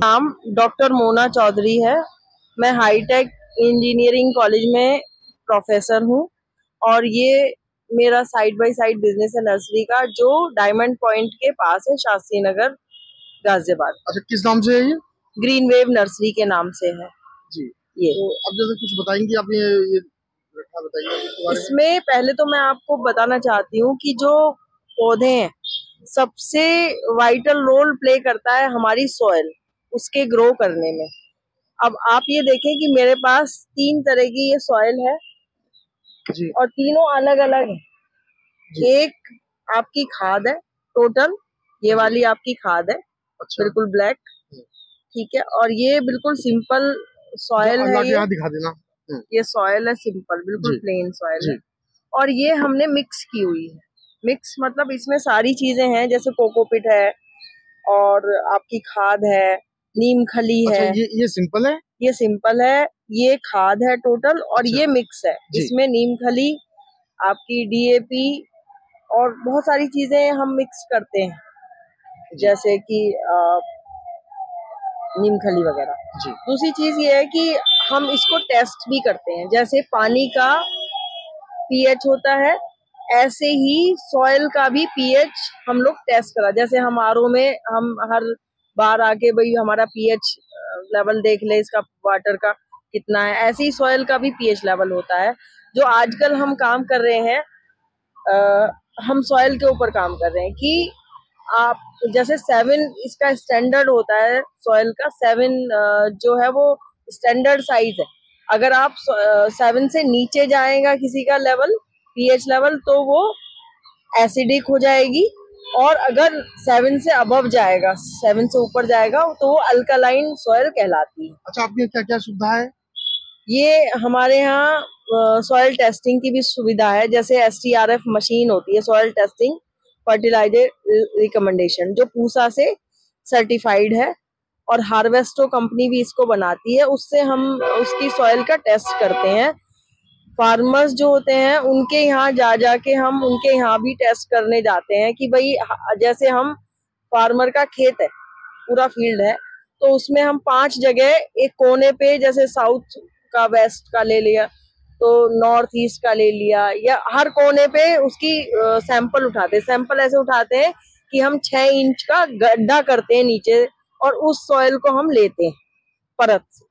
नाम डॉक्टर मोना चौधरी है। मैं हाईटेक इंजीनियरिंग कॉलेज में प्रोफेसर हूँ और ये मेरा साइड बाय साइड बिजनेस है नर्सरी का, जो डायमंड पॉइंट के पास है, शास्त्री नगर, गाजियाबाद। अच्छा, किस नाम से है ये? ग्रीन वेव नर्सरी के नाम से है जी। ये। तो अब जैसे कुछ बताएंगे आप ये बताइए। इसमें पहले तो मैं आपको बताना चाहती हूँ कि जो पौधे हैं, सबसे वाइटल रोल प्ले करता है हमारी सॉइल, उसके ग्रो करने में। अब आप ये देखें कि मेरे पास 3 तरह की ये सॉइल है जी। और तीनों अलग अलग है। एक आपकी खाद है टोटल, ये वाली आपकी खाद है। अच्छा। बिल्कुल ब्लैक, ठीक है। और ये बिल्कुल सिंपल सॉइल है, ये दिखा देना। ये सॉइल है सिंपल, बिल्कुल प्लेन सॉइल है। और ये हमने मिक्स की हुई है। मिक्स मतलब इसमें सारी चीजें हैं, जैसे कोकोपिट है और आपकी खाद है, नीम खली है। ये सिंपल है, ये सिंपल है, ये खाद है टोटल, और ये मिक्स है। इसमें नीम खली, आपकी डीएपी और बहुत सारी चीजें हम मिक्स करते हैं, जैसे कि नीम खली वगैरह। दूसरी चीज ये है कि हम इसको टेस्ट भी करते हैं। जैसे पानी का पीएच होता है, ऐसे ही सॉइल का भी पीएच हम लोग टेस्ट करा। जैसे हम आरओ में हम हर बार आके भाई हमारा पीएच लेवल देख ले, इसका वाटर का कितना है, ऐसे ही सॉइल का भी पीएच लेवल होता है। जो आजकल हम काम कर रहे हैं, हम सॉइल के ऊपर काम कर रहे हैं कि आप जैसे 7 इसका स्टैंडर्ड होता है, सॉइल का 7 जो है वो स्टैंडर्ड साइज है। अगर आप 7 से नीचे जाएगा किसी का लेवल, पीएच लेवल, तो वो एसिडिक हो जाएगी। और अगर 7 से अबव जाएगा, 7 से ऊपर जाएगा, तो वो अल्कलाइन सॉइल कहलाती है। अच्छा, आपके क्या क्या सुविधा है? ये हमारे यहाँ सॉइल टेस्टिंग की भी सुविधा है। जैसे STRF मशीन होती है, सॉइल टेस्टिंग फर्टिलाइजर रिकमेंडेशन, जो पूसा से सर्टिफाइड है, और हार्वेस्टो कंपनी भी इसको बनाती है। उससे हम उसकी सॉइल का टेस्ट करते हैं। फार्मर्स जो होते हैं उनके यहाँ जाके हम उनके यहाँ भी टेस्ट करने जाते हैं कि भाई, जैसे हम फार्मर का खेत है, पूरा फील्ड है, तो उसमें हम 5 जगह, एक कोने पे जैसे साउथ का, वेस्ट का ले लिया, तो नॉर्थ ईस्ट का ले लिया, या हर कोने पे उसकी सैंपल उठाते हैं। सैंपल ऐसे उठाते हैं कि हम 6 इंच का गड्ढा करते हैं नीचे, और उस सॉइल को हम लेते हैं परत से,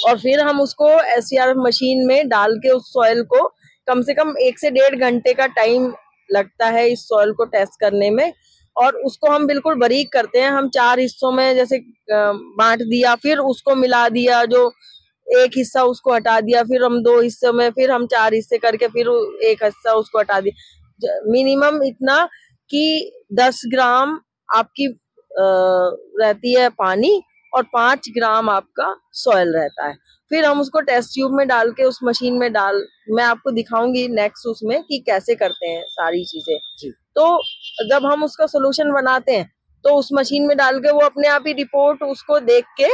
और फिर हम उसको STRF मशीन में डाल के उस सॉइल को, कम से कम 1 से 1.5 घंटे का टाइम लगता है इस सॉइल को टेस्ट करने में। और उसको हम बिल्कुल बारीक करते हैं। हम 4 हिस्सों में जैसे बांट दिया, फिर उसको मिला दिया, जो एक हिस्सा उसको हटा दिया, फिर हम 2 हिस्सों में, फिर हम 4 हिस्से करके फिर एक हिस्सा उसको हटा दिया। मिनिमम इतना कि 10 ग्राम आपकी रहती है पानी, और 5 ग्राम आपका सॉइल रहता है। फिर हम उसको टेस्ट ट्यूब में डाल के उस मशीन में मैं आपको दिखाऊंगी नेक्स्ट उसमें कि कैसे करते हैं सारी चीजें। तो जब हम उसका सोल्यूशन बनाते हैं, तो उस मशीन में डाल के वो अपने आप ही रिपोर्ट उसको देख के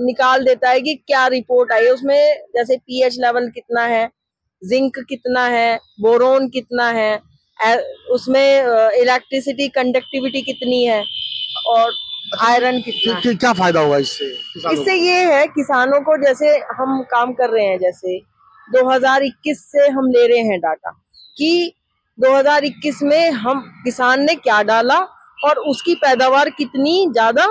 निकाल देता है कि क्या रिपोर्ट आई है उसमें। जैसे पीएच लेवल कितना है, जिंक कितना है, बोरोन कितना है, उसमें इलेक्ट्रिसिटी कंडक्टिविटी कितनी है, और आयरन कितना है। क्या फायदा होगा इससे? इससे ये है किसानों को, जैसे हम काम कर रहे हैं, जैसे 2021 से हम ले रहे हैं डाटा कि 2021 में हम किसान ने क्या डाला और उसकी पैदावार कितनी ज्यादा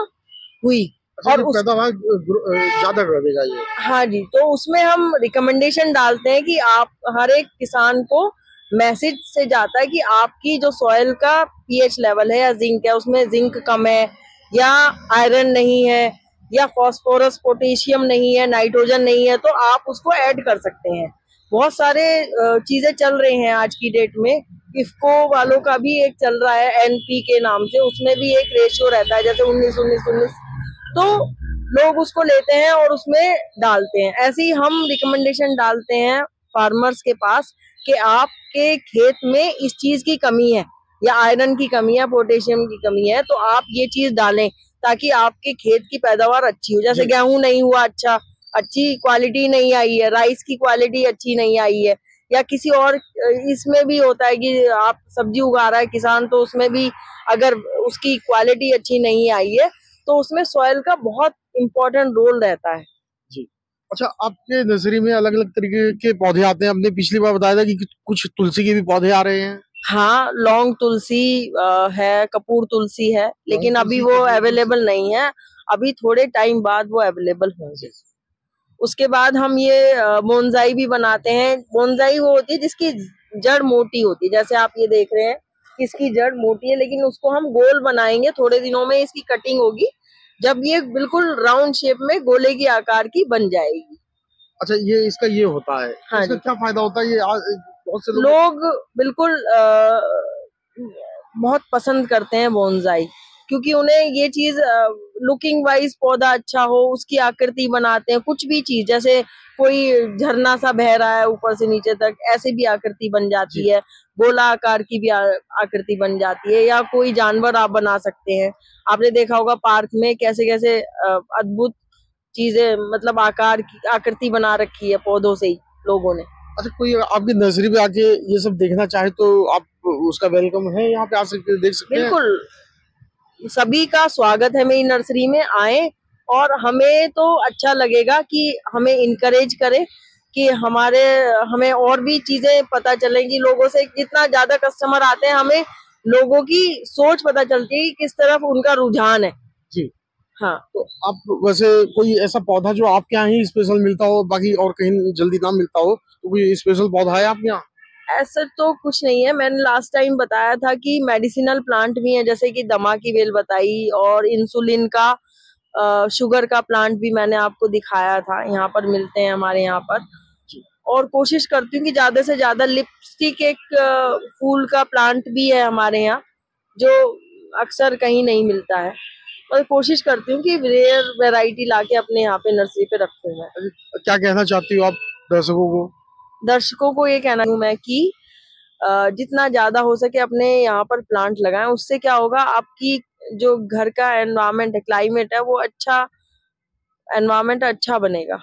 हुई, और पैदावार ज्यादा कर देगा ये। हाँ जी, तो उसमें हम रिकमेंडेशन डालते हैं कि आप, हर एक किसान को मैसेज से जाता है कि आपकी जो सॉइल का पीएच लेवल है या जिंक है, उसमें जिंक कम है, या आयरन नहीं है, या फास्फोरस पोटेशियम नहीं है, नाइट्रोजन नहीं है, तो आप उसको ऐड कर सकते हैं। बहुत सारे चीजें चल रहे हैं आज की डेट में। इफको वालों का भी एक चल रहा है NP के नाम से, उसमें भी एक रेशियो रहता है, जैसे 19-19-19, तो लोग उसको लेते हैं और उसमें डालते हैं। ऐसे ही हम रिकमेंडेशन डालते हैं फार्मर्स के पास कि आपके खेत में इस चीज की कमी है, या आयरन की कमी है, पोटेशियम की कमी है, तो आप ये चीज डालें ताकि आपके खेत की पैदावार अच्छी हो। जैसे गेहूं नहीं हुआ अच्छा, अच्छी क्वालिटी नहीं आई है, राइस की क्वालिटी अच्छी नहीं आई है, या किसी और, इसमें भी होता है कि आप सब्जी उगा रहा है किसान, तो उसमें भी अगर उसकी क्वालिटी अच्छी नहीं आई है, तो उसमें सॉइल का बहुत इम्पोर्टेंट रोल रहता है। जी। अच्छा, आपके नर्सरी में अलग अलग तरीके के पौधे आते हैं। आपने पिछली बार बताया था कि कुछ तुलसी के भी पौधे आ रहे हैं। हाँ, लौंग तुलसी है, कपूर तुलसी है, लौंग लेकिन अभी तुलसी, वो कपूर तुलसी। अवेलेबल नहीं है। अभी थोड़े टाइम बाद वो अवेलेबल होंगे। उसके बाद हम ये बोनसाई भी बनाते हैं। बोनसाई वो होती है जिसकी जड़ मोटी होती है, जैसे आप ये देख रहे हैं कि इसकी जड़ मोटी है, लेकिन उसको हम गोल बनाएंगे, थोड़े दिनों में इसकी कटिंग होगी, जब ये बिल्कुल राउंड शेप में गोले की आकार की बन जाएगी। अच्छा, ये इसका ये होता है, तो हाँ इसका जी। क्या फायदा होता है? ये बहुत से लोग लोग बिल्कुल बहुत पसंद करते हैं बोनसाई, क्योंकि उन्हें ये चीज लुकिंग वाइज पौधा अच्छा हो, उसकी आकृति बनाते हैं। कुछ भी चीज, जैसे कोई झरना सा बह रहा है ऊपर से नीचे तक, ऐसे भी आकृति बन जी। जाती है। गोला आकार की भी आकृति बन जाती है, या कोई जानवर आप बना सकते हैं। आपने देखा होगा पार्क में कैसे कैसे अद्भुत चीजें, मतलब आकार की आकृति बना रखी है पौधों से ही लोगों ने। अच्छा, कोई आपकी नर्सरी पे आके ये सब देखना चाहे तो आप उसका वेलकम है, यहाँ पे आ सकते, देख सकते हैं। बिल्कुल, सभी का स्वागत है मेरी नर्सरी में। आए, और हमें तो अच्छा लगेगा कि हमें इनकरेज करे कि हमें और भी चीजें पता चलें, कि लोगों से जितना ज्यादा कस्टमर आते हैं, हमें लोगों की सोच पता चलती है कि किस तरफ उनका रुझान है। जी। हाँ। तो आप वैसे कोई ऐसा पौधा जो आपके यहाँ ही स्पेशल मिलता हो, बाकी और कहीं जल्दी ना मिलता हो, तो कोई स्पेशल पौधा है आपके यहाँ? ऐसा तो कुछ नहीं है। मैंने लास्ट टाइम बताया था कि मेडिसिनल प्लांट भी है, जैसे कि दमा की बेल बताई, और इंसुलिन का शुगर का प्लांट भी मैंने आपको दिखाया था। यहाँ पर मिलते हैं हमारे यहाँ पर। और कोशिश करती हूँ कि ज्यादा से ज्यादा लिपस्टिक एक फूल का प्लांट भी है हमारे यहाँ, जो अक्सर कहीं नहीं मिलता है। और कोशिश करती हूँ कि रेयर वैरायटी लाके अपने यहाँ पे नर्सरी पे रखूँ मैं। क्या कहना चाहती हो आप दर्शकों को? दर्शकों को ये कहना हूँ मैं कि जितना ज्यादा हो सके अपने यहाँ पर प्लांट लगाएं। उससे क्या होगा, आपकी जो घर का एनवायरनमेंट है, क्लाइमेट है, वो अच्छा एनवायरनमेंट अच्छा बनेगा।